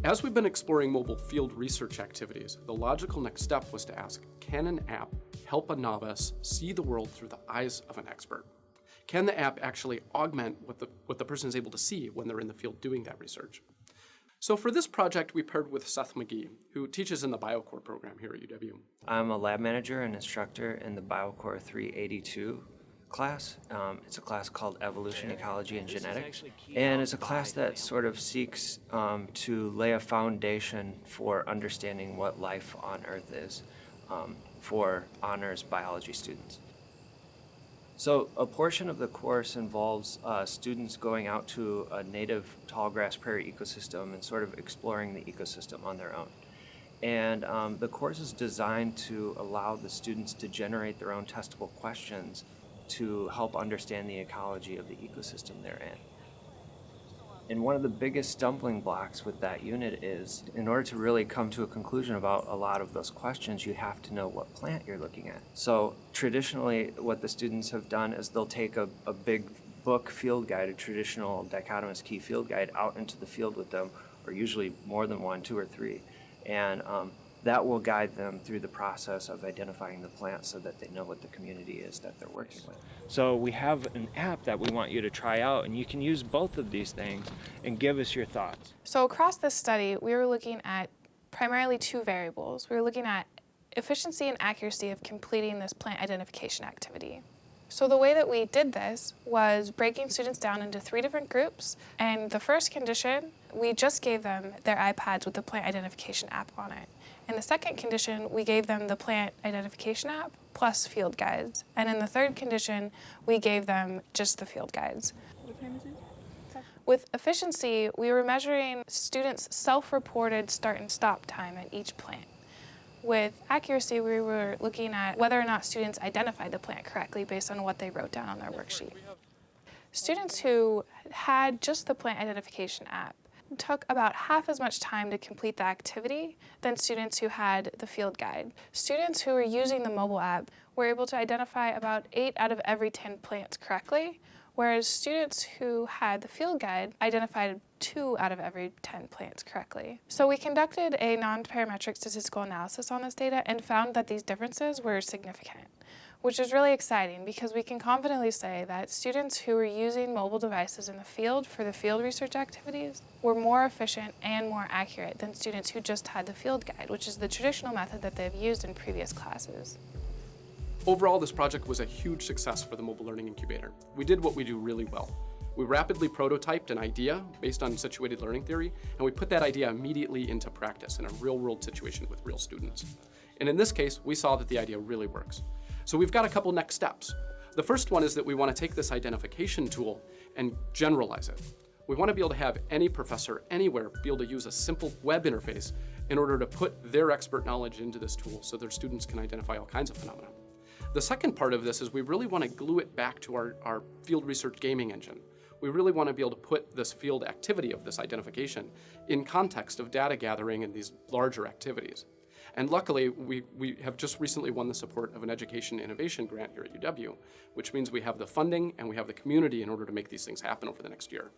As we've been exploring mobile field research activities, the logical next step was to ask, can an app help a novice see the world through the eyes of an expert? Can the app actually augment what the person is able to see when they're in the field doing that research? So for this project, we paired with Seth McGee, who teaches in the BioCore program here at UW. I'm a lab manager and instructor in the BioCore 382 class. It's a class called Evolution, Ecology, and Genetics. And it's a class that sort of seeks to lay a foundation for understanding what life on Earth is for honors biology students. So a portion of the course involves students going out to a native tallgrass prairie ecosystem and sort of exploring the ecosystem on their own. And the course is designed to allow the students to generate their own testable questions to help understand the ecology of the ecosystem they're in. And one of the biggest stumbling blocks with that unit is, in order to really come to a conclusion about a lot of those questions, you have to know what plant you're looking at. So traditionally, what the students have done is they'll take a big book field guide, a traditional dichotomous key field guide, out into the field with them, or usually more than one, 2 or 3. And that will guide them through the process of identifying the plants so that they know what the community is that they're working with. So we have an app that we want you to try out, and you can use both of these things and give us your thoughts. So across this study, we were looking at primarily 2 variables. We were looking at efficiency and accuracy of completing this plant identification activity. So the way that we did this was breaking students down into 3 different groups, and the first condition, we just gave them their iPads with the plant identification app on it. In the second condition, we gave them the plant identification app plus field guides. And in the third condition, we gave them just the field guides. What time is it? With efficiency, we were measuring students' self-reported start and stop time at each plant. With accuracy, we were looking at whether or not students identified the plant correctly based on what they wrote down on their worksheet. Students who had just the plant identification app took about half as much time to complete the activity than students who had the field guide. Students who were using the mobile app were able to identify about 8 out of every 10 plants correctly, whereas students who had the field guide identified 2 out of every 10 plants correctly. So we conducted a non-parametric statistical analysis on this data and found that these differences were significant, which is really exciting because we can confidently say that students who were using mobile devices in the field for the field research activities were more efficient and more accurate than students who just had the field guide, which is the traditional method that they've used in previous classes. Overall, this project was a huge success for the Mobile Learning Incubator. We did what we do really well. We rapidly prototyped an idea based on situated learning theory, and we put that idea immediately into practice in a real-world situation with real students. And in this case, we saw that the idea really works. So we've got a couple next steps. The first one is that we want to take this identification tool and generalize it. We want to be able to have any professor anywhere be able to use a simple web interface in order to put their expert knowledge into this tool so their students can identify all kinds of phenomena. The second part of this is we really want to glue it back to our field research gaming engine. We really want to be able to put this field activity of this identification in context of data gathering and these larger activities. And luckily, we have just recently won the support of an education innovation grant here at UW, which means we have the funding and we have the community in order to make these things happen over the next year.